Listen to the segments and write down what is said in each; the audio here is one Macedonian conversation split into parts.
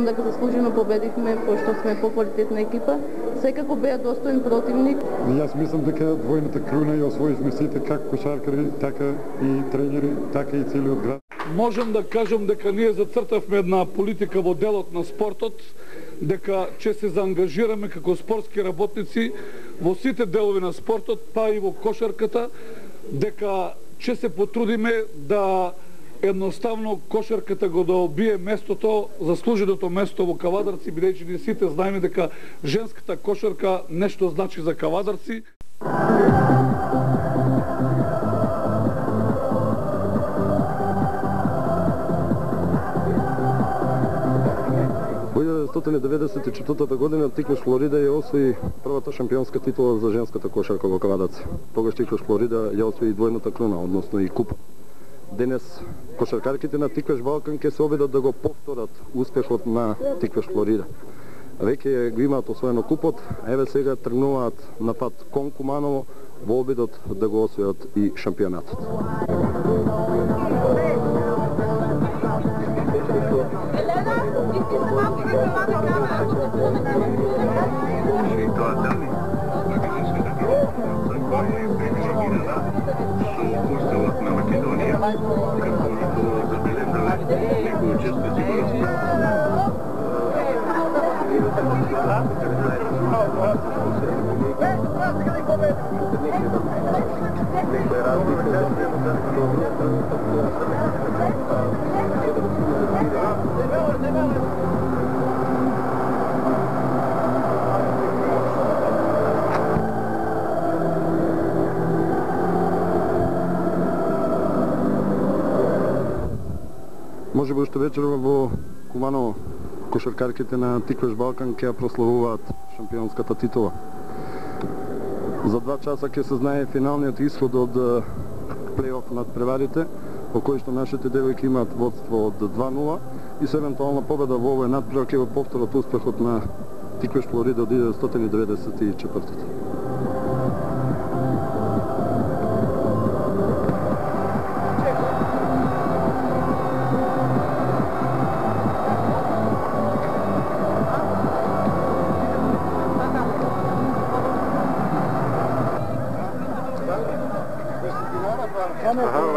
дека заслужено победивме, пошто сме поквалитетна екипа. Секако беа достоен противник. Јас мислам дека двојната круна ја освоивме сите, како кошаркари, така и тренери, така и целиот град. Можам да кажам дека ние зацртавме една политика во делот на спортот, дека ќе се заангажираме како спортски работници во сите делови на спортот, па и во кошарката, дека ќе се потрудиме да едноставно кошарката го добие местото, заслуженото место во Кавадарци, бидејќи ние сите знаеме дека женската кошарка нешто значи за Кавадарци. Во 1994 година Тиквеш Флорида ја освои првата шампионска титула за женската кошарка во Кавадарци. Тогаш Тиквеш Флорида ја освои двојната круна, односно и купа. Денес кошаркарките на Тиквеш Балкан ќе се обидат да го повторат успехот на Тиквеш Флорида. Веќе го имаат освоено купот, еве сега тргнуваат на пат кон Куманово во обидот да го освојат и шампионатот. Уставот на Македонија, како што забележале некои учесници Може би уште вечерва во Куманово кошаркарките на Тиквеш Балкан ќе ја прославуваат шампионската титула. За 2 часа ќе се знае финалниот исход од плейоф над преварите, во кој што нашите девојки имаат водство од 2-0 и со евентуална победа во овој надпревар ќе го повторат успехот на Тиквеш Флорида од 1994.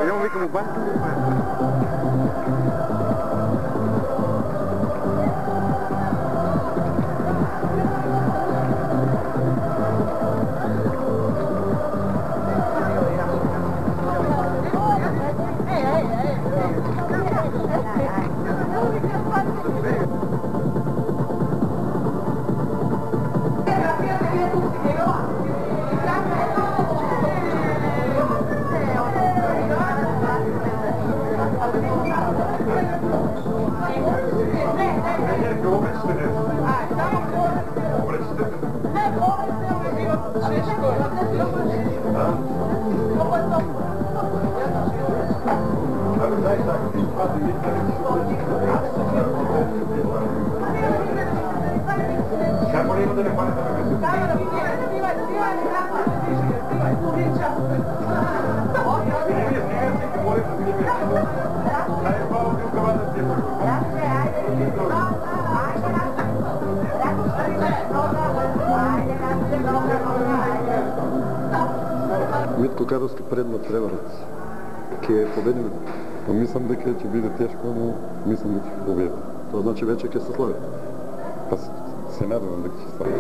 Ја викам убан. Митко Каровски предмет преварат. Ќе победиме? Па мислам дека ќе биде тешко, но мислам дека ќе победи. Тоа значи вече ќе се слави. Па се надевам дека ќе стане.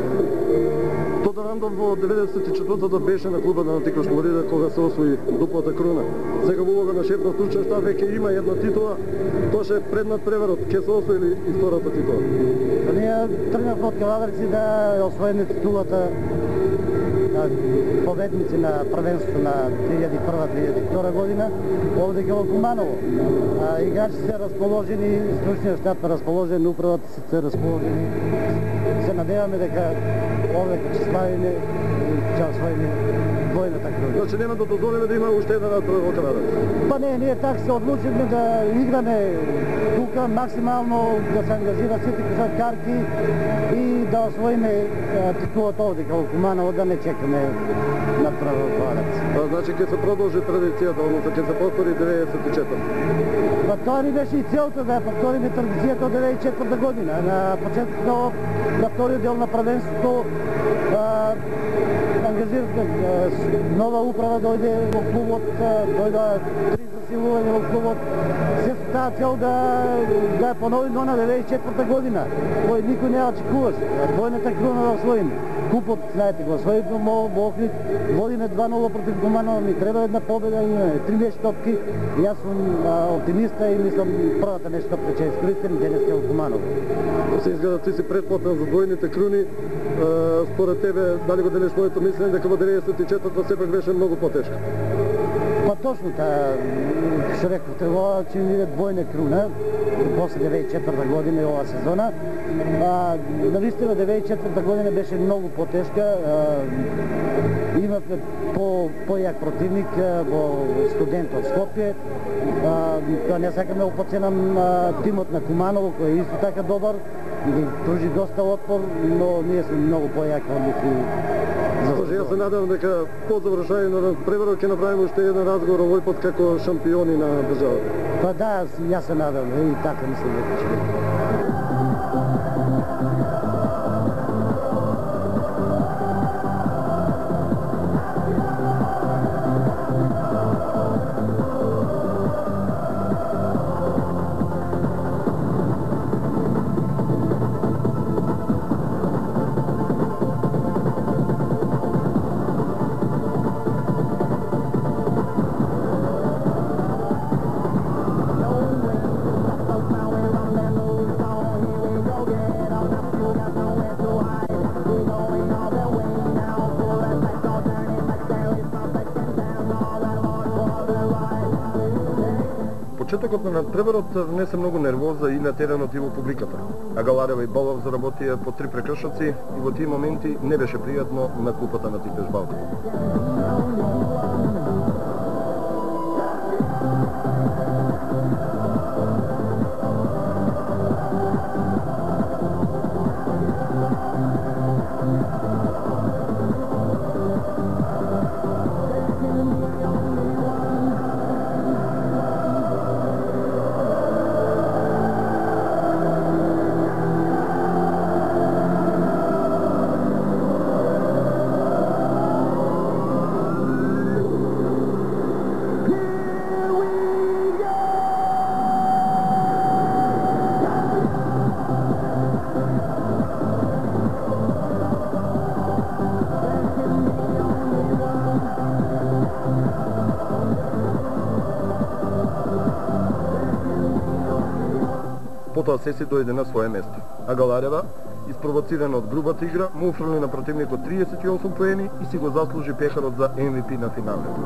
Тодор Андов во 94-та беше на клуба на Тиквеш Флорида кога се освои дуплата круна. Сега во улога на шеф на стручен штаб веќе има една титула. Тоа ше преднад преварот. Ќе се освои и втората титула? Ние тргнавме од Кавадарци да ја освоиме титулата победници на првенството на 2001-2002 година овде во Куманово. Играчите се расположени, стручниот штаб е расположен, управата се расположени. Се надеваме дека овде ќе славиме и ќе освоиме двојната круна. Значи нема да дозволиме да има уште една натпревар во Кавадац. Па не, ние така се одлучивме да играме тука максимално, да се ангажира сите кошаркарки и да освоиме титулата овде као Куманово, да не чекаме натпревар во Кавадац. Па значи ќе се продолжи традицијата, односно ќе се повтори 94. Па тоа ни беше и целта да ја повториме традицијата од 94 година. На почетокот на вториот дел на првенството ангажирахме нова управа, дојде во клубот, дојде 3 засилување во клубот. Се со таа цел да ја поновиме на 94 година, кој никој не очекуваше. Двојната круна да освоиме. Купот, знаете го, освоиме во Охрид, водиме 2-0 против Куманово, ни треба една победа, имаме 3 мештопки. Јас сум оптимиста и мислам првата мештопка ќе искористим денеска во Куманово. Се изгледа ти си предплатен за двојните круни. Според тебе, дали го делиш моето мислење дека во 94-та сепак беше многу потешко? Па точно таа, што реков, требава ќе ни биде двојна круна после 94-та година и ова сезона. Навистина 94-та година беше многу потешка. Имавме појак противник во Студент од Скопје. Тоа не сакаме опоценам тимот на Куманово, кој е исто така добар. Ги пружи доста отпор, но ние сме многу појаки од нив. Може, јас се надевам дека по завршање на преварот ќе направиме уште еден разговор овој пат како шампиони на државата. Па да, јас се надевам и така мислам дека ќе биде. Почетокот на надпреварот внесе многу нервоза и на теренот и во публиката. А Галарева и Балов заработија по 3 прекршоци и во тие моменти не беше пријатно на купата на типеш Балка. Потоа Сеси дојде на свое место, а Галарева, испровоцирана од грубата игра, му уфрли на противникот 38 поени и си го заслужи пехарот за MVP на финалето.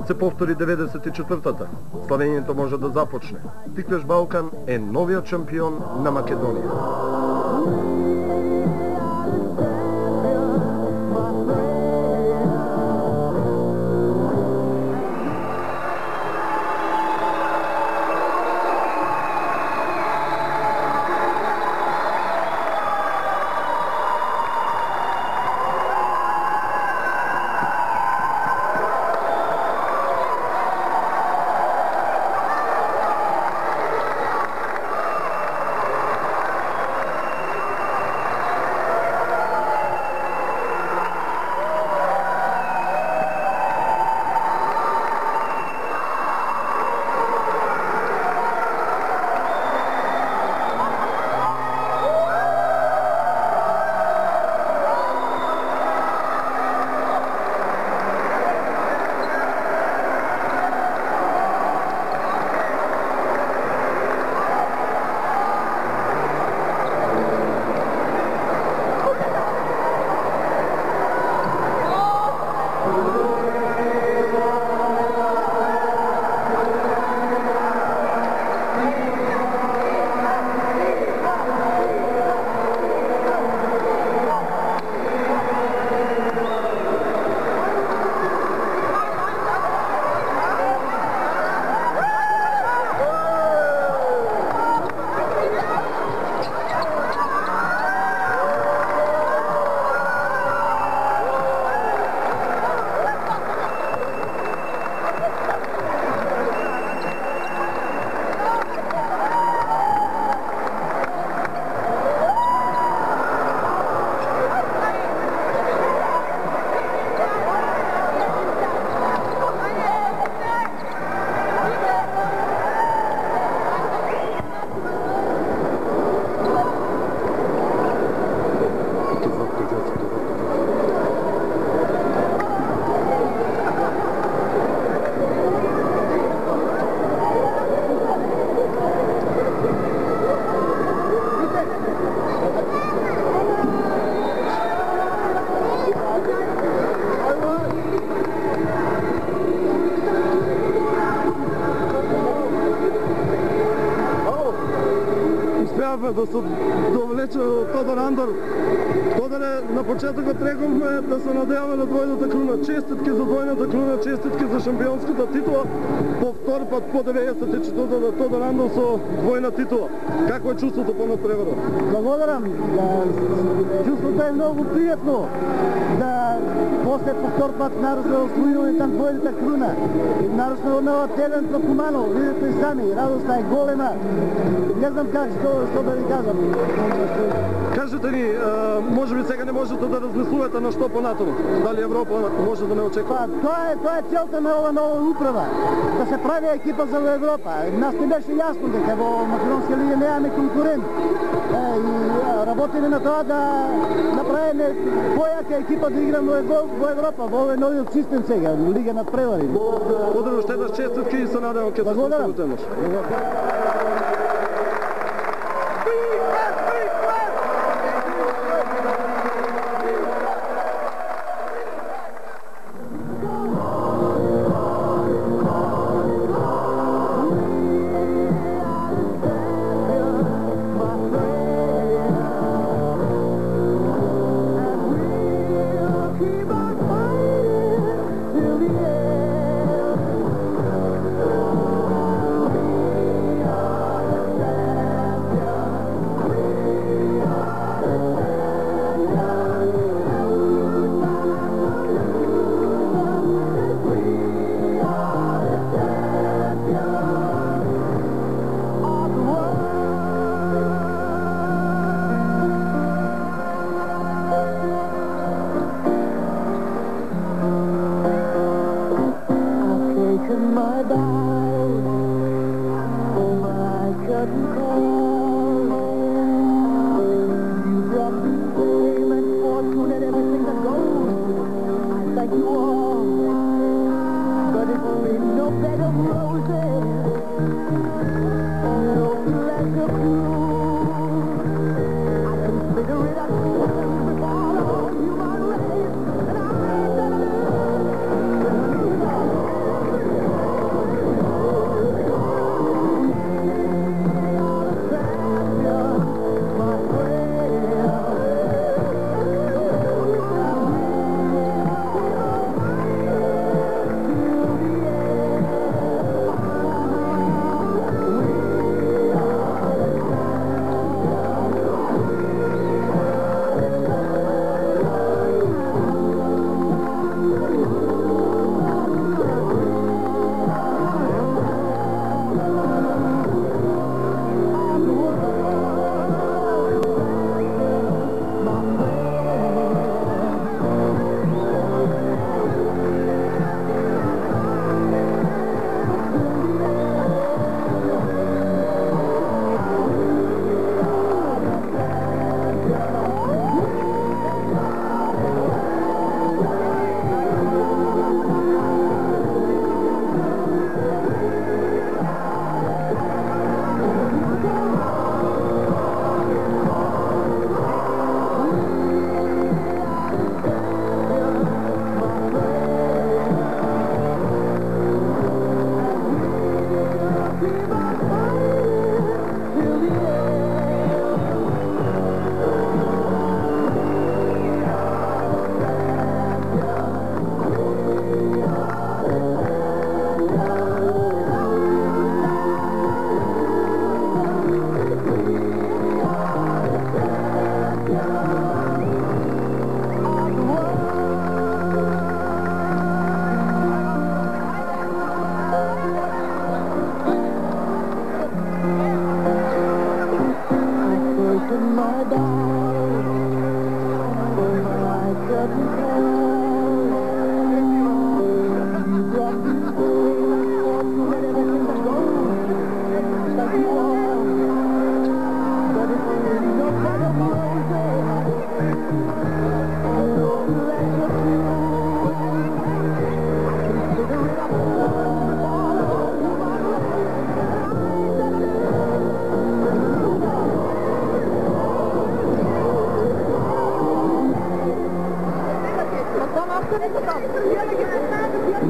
Се повтори 94-та. Славењето може да започне. Тиквеш Балкан е новиот шампион на Македонија. сакавме да се довлече Тодор Андор. Тодоре, на почетокот рековме да се надеваме на двојната круна. Честитки за двојната круна, честитки за шампионската титула. По втор пат по 94-та на Тодор Андор со двојна титула. Какво е чувството по надпревара? Благодарам. Чувството е много приятно да после повтор пат нарочно освоиме там двојната круна. Нарочно нова телент на Кумано. Видите и сами, радоста е голема. Не знам как, што да ви кажам. Кажете ни, може би сега не можете да размислувате на што понатаму? Дали Европа може да не очекува? Тоа е целта на ова нова управа. Да се прави екипа за Европа. Нас не беше јасно дека во Македонска лига немаме конкурент. И работиме на тоа да направиме појака екипа да играме во Европа, во овој новиот систем сега, Лига на превари. Благодарам уште еднаш честитки и се надевам ќе се слушаме темаш.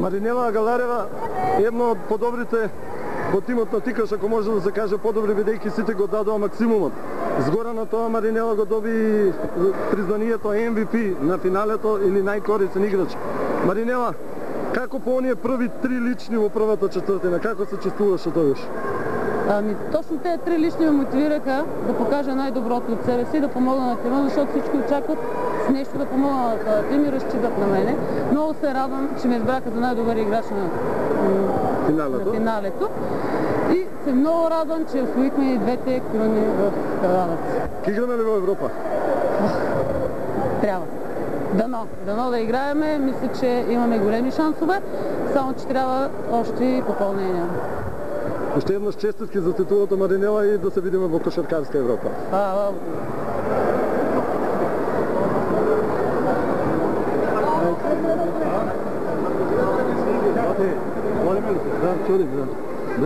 Маринела Галарева, едно од подобрите во тимот на Тикаш, ако може да се каже подобри, бидејќи сите го дадоа максимумот. Згора на тоа Маринела го доби признанието MVP на финалето или најкорисен играч. Маринела, како по оние први 3 лични во првата четвртина, како се чувствуваше тогаш? Точно тези 3 лични ме мотивираха да покажа най-доброто от себе си и да помогна на тима, защото всички очакват с нещо да помогна на този тим и разчитат на мене. Много се радвам, че ме избраха за най-добър играч на финалето. И се много радвам, че освоихме и двете крони в Кавадац. Играме ли во Европа? Трябва. Дано да играеме. Мисля, че имаме големи шансове, само че трябва още и попълнения. Уште еднаш честитки за титулата, Маринела, и да се видиме во кошаркарска Европа.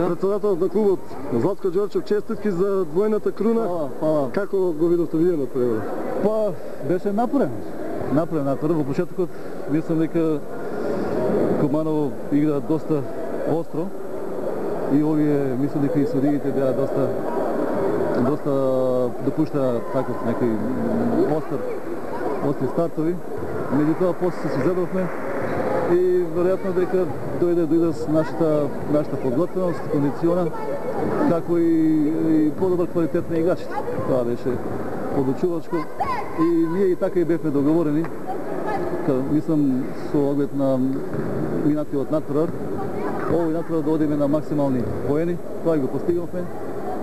Председателот на клубот Златко Ѓорчев, честитки за двојната круна. Хвала. Како го видовте вие на превод? Па, беше напорен. Во почетокот мислам дека Куманово игра доста остро и овие мислам дека и судиите беа доста допушта таков некои остри стартови. Меѓутоа после се изедовме и веројатно дека дојде с нашата подготвеност, кондициона, како и по-добар квалитет на играчите. Тоа беше подучувачко и ние и така и бевме договорени. Мислам со оглед на минатиот натпревар, овој натпревар да одиме на максимални поени, тоа и го постигнавме.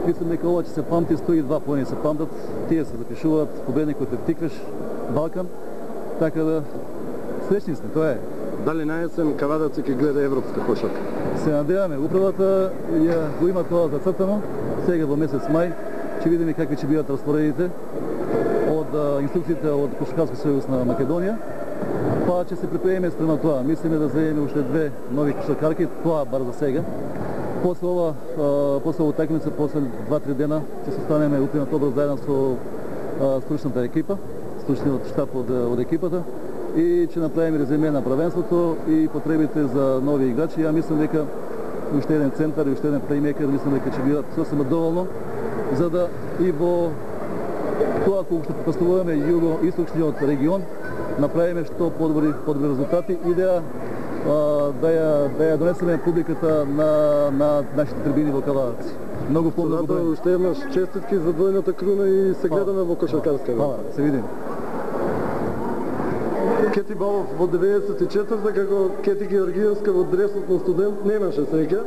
Мислам дека ова ќе се памти, 102 поени се памтат, тие се запишуваат, победникот е Тиквеш, Балкан, така да среќни сме, тоа е. Дали на есен Кавадац ќе гледа европска кошарка? Се надеваме, управата го има тоа зацртано, сега во месец мај ќе видиме какви ќе бидат распоредите од инструкциите од Кошаркарски сојуз на Македонија, па ќе се припремиме спрема тоа. Мислиме да заведеме уште 2 нови кошаркарки, тоа бар за сега. После ова такмица, после 2-3 дена ќе се станеме упинат добро заедно со стручната екипа, стручниот штаб од екипата и ќе направиме резюме на правенството и потребите за нови играчи. Ја мислам дека уште еден центар и уште еден плеймекер, мислам дека ќе бидат сосема доволно за да и во тоа кога ќе представуваме југо-источниот регион направиме што подобри резултати и да ја донесеме публиката на нашите трибини во Кавадац. Многу помногу број. Уште еднаш честитки за двојната круна и се гледаме во кошаркарска Европа. Се видиме. Кети Балов во 94-та, како Кети Георгиевска во дресот на студент, немаше среќа.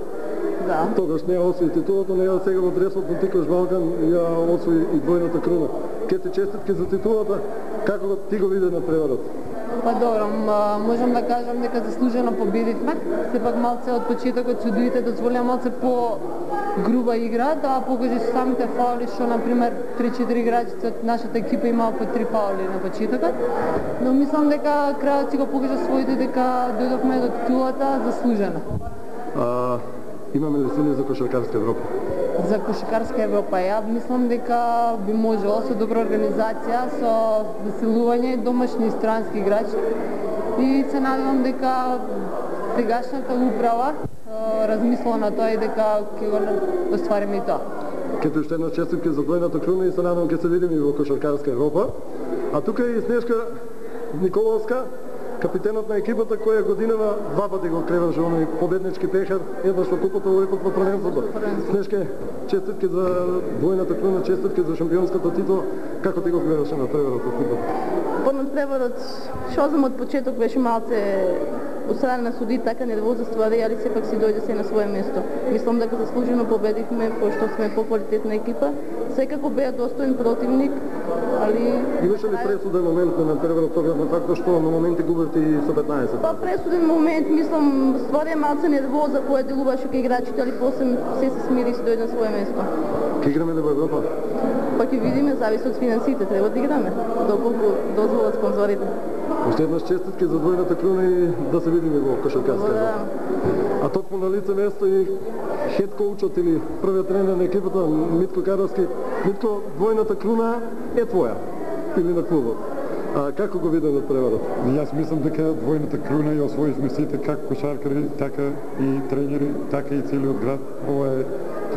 Да. Тогаш не ја освои титулата, но ја сега во дресот на Тикаш Балкан ја освои и двојната круна. Кети, честитки за титулата, како ти го виде на преварот? Па добро, можам да кажам дека заслужено победивме. Сепак малце од почетокот судиите дозволија малце по-груба игра, да покажи со самите фаули, што например 3-4 играчи од нашата екипа имаа по 3 фаули на почетокот. Но мислам дека крајот си го покажа своите, дека дојдовме до титулата заслужено. Имаме ли сили за кошаркарска Европа? За кошаркарска Европа, ја мислам дека би можело со добра организација, со засилување домашни и странски играчи и се надевам дека сегашната управа размисла на тоа и дека ќе го оствариме и тоа. Кето уште една честитка за двојната круна и се надевам ќе се видиме и во кошаркарска Европа. А тука е и Снежка Николовска, капитенот на екипата која годинава 2 пати го креваше оној победнички пехар, еднаш во купата, овој пат во првенството. Снежке, честитки за двојната круна, честитки за шампионската титла. Како ти го гледаше на преварот од купата? По надпреварот, шозам од почеток беше малце од страна на судите, така недоволствували, али сепак си дојде се на свое место. Мислам дека заслужено победивме, пошто сме по-квалитетна екипа. Секако беа достоен противник, али... Имаше ли пресуден момент на надпреварот тогаш на факто што на моменти губевте и со 15? Па пресуден момент, мислам, ствари малце недоволза која делуваше кај играчите, али после се смири и си дојде на свое место. Ке играме ли во Европа? Па ќе видиме, зависи од финансите, треба да играме, доколку дозволат спонзорите. Уште еднаш честитки за двојната круна и да се видиме во кошаркарска Европа. А токму на лице место и хед коучот или првиот тренер на екипата Митко Каровски. Митко, двојната круна е твоја или на клубот? А како го виден од преварот? Јас мислам дека двојната круна ја освоивме сите како кошаркари, така и тренери, така и целиот град.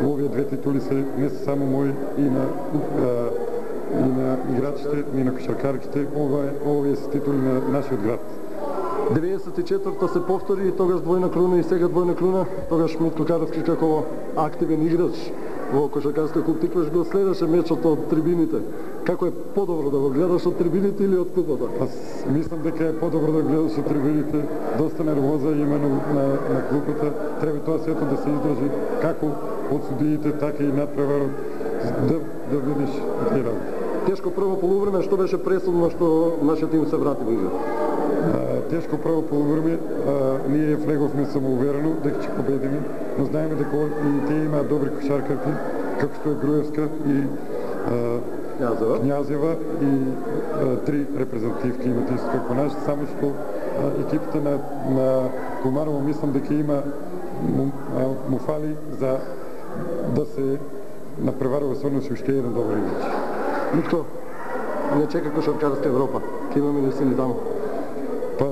Овие две титули се не се само мои и на играчите, и на кошаркарките, овие се титули на нашиот град. 94-та се повтори и тогаш двојна круна и сега двојна круна. Тогаш Митко Каровски како активен играч во кошаркарска клуб Тикваш го следеше мечот од трибините. Како е подобро да го гледаш од трибините или од купата? Аз мислам дека е подобро да гледаш од трибините. Доста нервоза има на клупата. Треба тоа сето да се издржи како од судиите, така и надпреварот, да видиш тие работи. Тешко прво полувреме, што беше пресудно што нашиот тим се врати во игра? Тешко прво полувреме, ние влеговме самоуверено дека ќе победиме, но знаеме дека и тие имаат добри кошаркарки, како што е Груевска и Књазева и три репрезентативки имат исто како наш, само што екипата на Куманово мислам дека има му фали за да се напреварува со уште еден добар играч. Митко, не чека кошаркарска Европа. Ке имаме ли сили таму? Па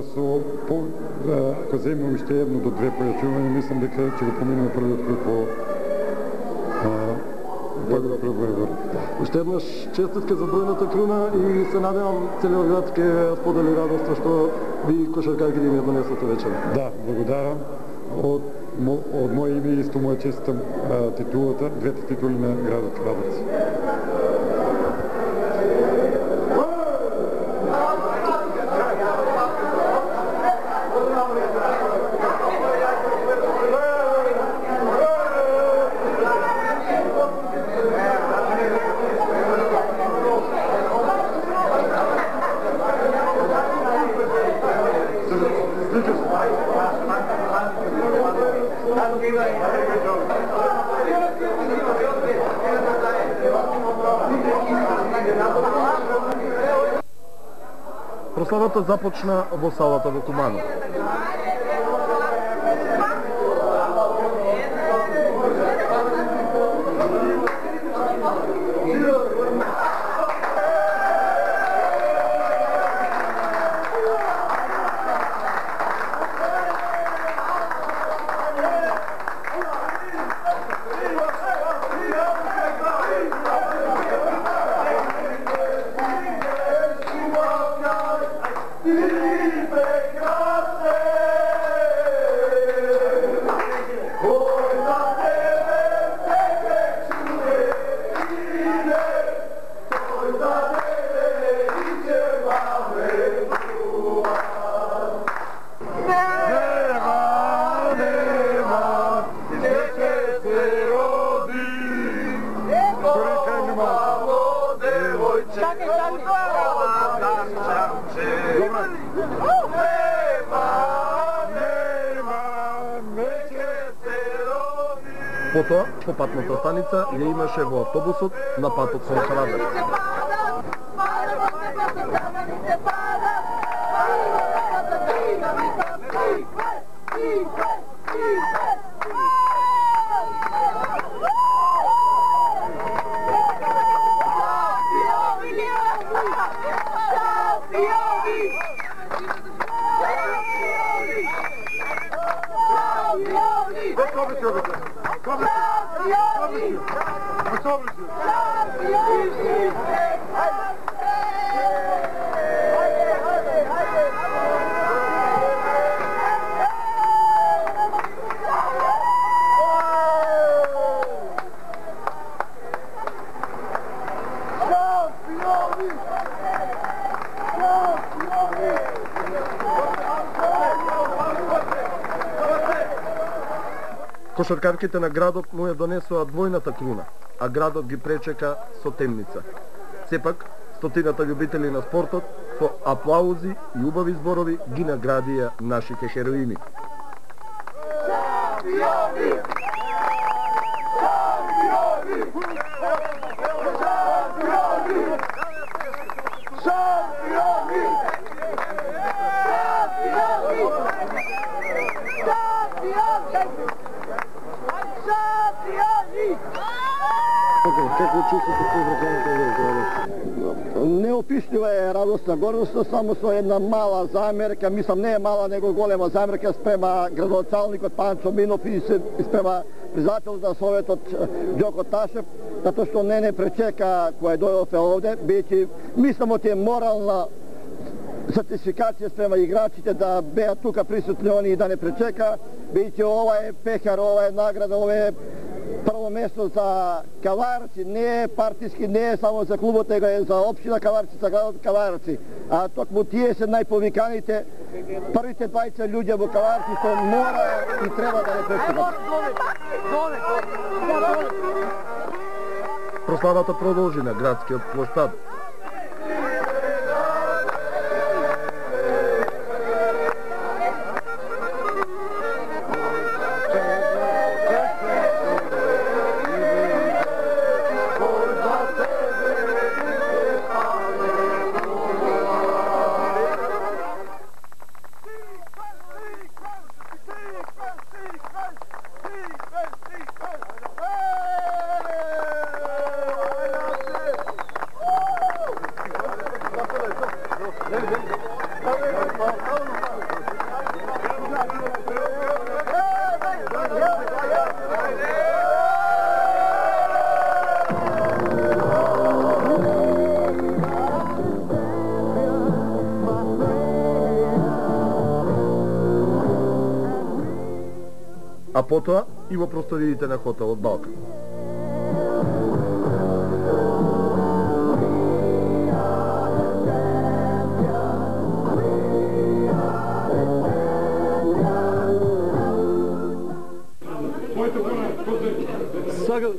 ако земеме уште едно до две појачувања, мислам дека ќе го поминеме првиот круг по Уште еднаш честитка за двојната круна и се надевам целиот град ќе сподели радоста што ви кошаркарките им ја донесете вечер. Да, благодарам. Од моје име исто моја честитам титулата, двете титули на градот Крадец. Прославата започна во салата во Куманово. Потоа, по патната станица ја имаше во автобусот на патот со Харадер. Кошаркарките на градот му ја донесоа двојната круна, а градот ги пречека со темница. Сепак, стотината љубители на спортот со аплаузи и убави зборови ги наградија нашите хероини. Какво чувствате по връзаната? Неопишлива е радостна гордоста, само со една мала замерка, мислам не е мала, него голема замерка спрема градоначалникот Панчо Минов и спрема председателот на Советот Ѓоко Ташев, затоа што не пречека кој дојдове овде, бидејќи мислам оти е морална сертификација спрема играчите да беат тука присутни они и да не пречека, бидејќи ова е пехар, ова е награда, ова е прво место за Каварци, не е партиски, не е само за клубот, него е за општина Каварци, за градот Каварци. А токму тие се најповиканите, првите 20 луѓе во Каварци што мора и треба да не пречекат. Прославата продолжи на градскиот площад. А потоа и во просториите на хотелот Балкан.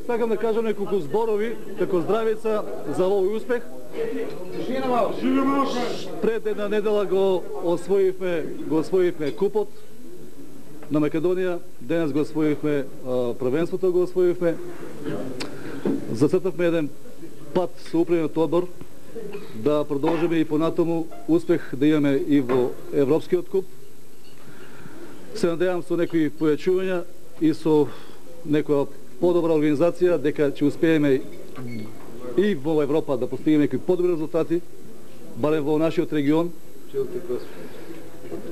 Сакам да кажам неколку зборови како здравица за овој успех. Пред една недела го освоивме купот на Македонија, денес го освоивме првенството, го освоивме. Зацртавме еден пат со управниот одбор да продолжиме и понатаму успех да имаме и во Европскиот куп. Се надевам со некои појачувања и со некоја подобра организација дека ќе успееме и во Европа да постигнеме некои подобри резултати, барем во нашиот регион.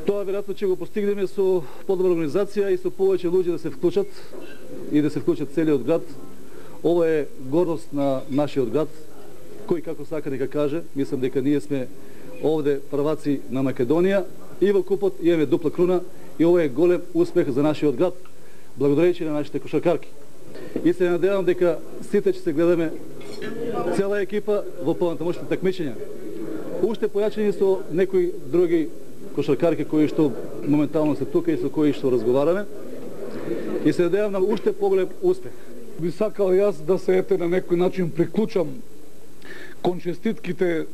Тоа веројатно ќе го постигнеме со подобра организација и со повеќе луѓе да се вклучат и да се вклучат целиот град. Ова е гордост на нашиот град, кој како сака нека каже. Мислам дека ние сме овде прваци на Македонија и во купот имаме дупла круна и ова е голем успех за нашиот град, благодарејќи на нашите кошаркарки. И се надевам дека сите ќе се гледаме цела екипа во понатамошните такмичења. Уште појачени со некои други кошаркарки кои што моментално се тука и со кои што разговараме. И се надевам на уште поголем успех. Би сакал јас да се на некој начин приклучам кон честитките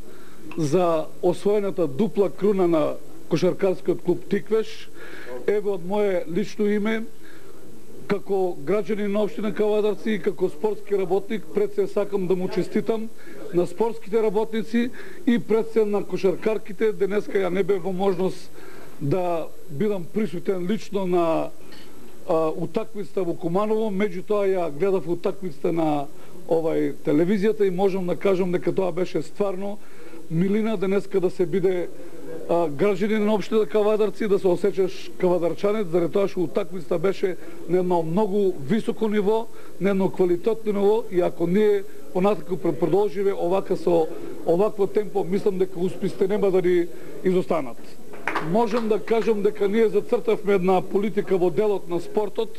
за освоената дупла круна на кошаркарскиот клуб Тиквеш. Ево од мое лично име, како граѓанин на општина Кавадарци и како спортски работник, пред се сакам да му честитам на спортските работници и пред се на кошаркарките. Денеска ја не бев во можност да бидам присутен лично на утакмицата во Куманово, меѓутоа ја гледав утакмицата на телевизијата и можам да кажам дека тоа беше стварно милина денеска да се биде граѓанин на општина Кавадарци, да се осеќаш кавадарчанец, заради тоа што утакмицата беше на едно многу високо ниво, на едно квалитетно ниво и ако ние понатаку продолжиме овака со овакво темпо, мислам дека успесите нема да ни изостанат. Можам да кажам дека ние зацртавме една политика во делот на спортот,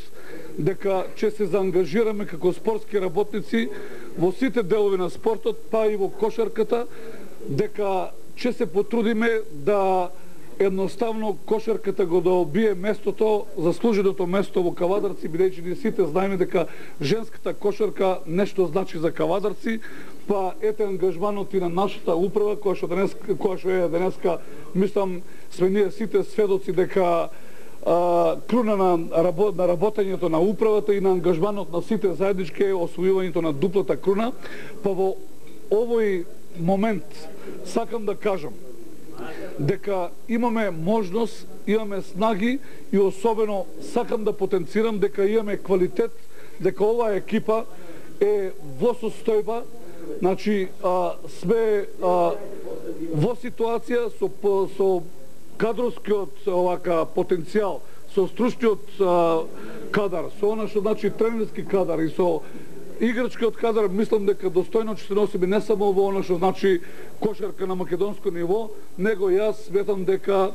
дека ќе се заангажираме како спортски работници во сите делови на спортот, па и во кошарката, дека ќе се потрудиме да едноставно кошарката го добие местото, заслуженото место во Кавадарци, бидејќи ние сите знаеме дека женската кошарка нешто значи за Кавадарци, па ете ангажманот и на нашата управа, која што е денеска, мислам, сме ние сите сведоци дека круна на работењето на управата и на ангажманот на сите заеднички е освојувањето на дуплата круна, па во овој момент сакам да кажам дека имаме можност, имаме снаги и особено сакам да потенцирам дека имаме квалитет, дека оваа екипа е во состојба Значи, сме во ситуација со кадровскиот потенцијал, со стручниот кадар, со она што значи тренерски кадар и со играчкиот кадар, мислам дека достојно ќе се носиме не само во она што значи кошарка на македонско ниво, него јас сметам дека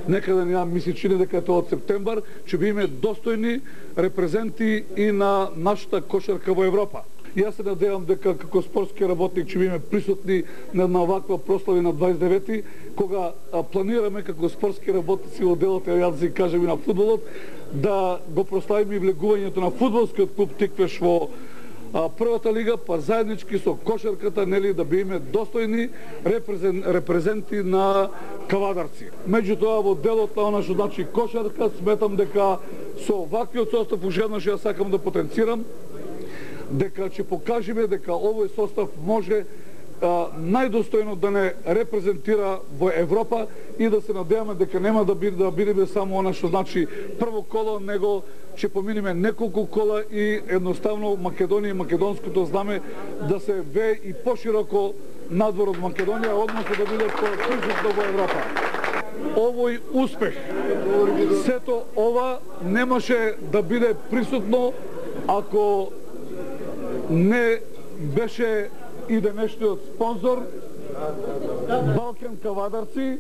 некаде ми се чини дека тоа од септембар ќе биме достојни репрезенти и на нашата кошарка во Европа. Јас се надевам дека како спортски работник ќе биме присутни на ваква прослави на 29-ти, кога планираме како спортски работници во делот, јас си кажам и на фудбалот, да го прославиме и влегувањето на фудбалскиот клуб Тиквеш во првата лига, па заеднички со кошарката, нели, да биме достојни репрезенти на кавадарци. Меѓутоа, во делот на она што значи кошарка, сметам дека со ваквиот состав, уште еднаш ја сакам да потенцирам, дека ќе покажеме дека овој состав може најдостојно да не репрезентира во Европа и да се надеваме дека нема да бидеме само она што значи прво коло, него ќе поминеме неколку кола и едноставно Македонија и македонското знаме да се вее и пошироко надвор од Македонија, односно да биде присутно во Европа. Овој успех, сето ова немаше да биде присутно ако не беше и денешниот спонзор Балкан Кавадарци,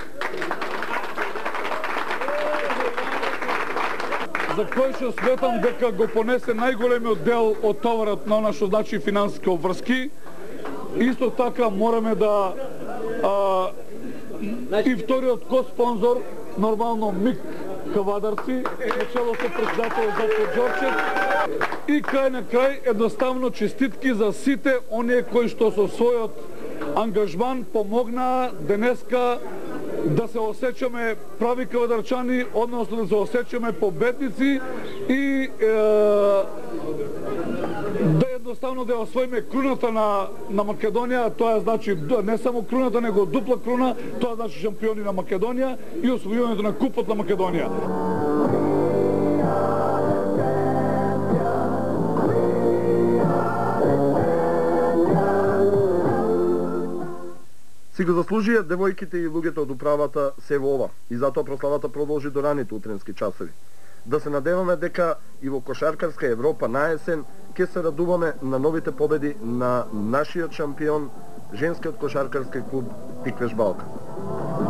за кој што сметам дека го понесе најголемиот дел од товарот на она што значи финансиски обврски. Исто така мораме да и вториот ко-спонзор, нормално МИК Кавадарци, начело со председател Зато Ѓорчев. И крај на крај, едноставно честитки за сите оние кои што со својот ангажман помогнаа денеска да се осеќаме прави кавадарчани, односно да се осеќаме победници и да едноставно да освоиме круната на Македонија, тоа значи не само круната, него дупла круна, тоа значи шампиони на Македонија и освојувањето на купот на Македонија. Си го заслужија девојките и луѓето од управата се во ова и затоа прославата продолжи до раните утренски часови. Да се надеваме дека и во кошаркарска Европа на есен ќе се радуваме на новите победи на нашиот шампион, женскиот кошаркарски клуб Тиквеш Балкан.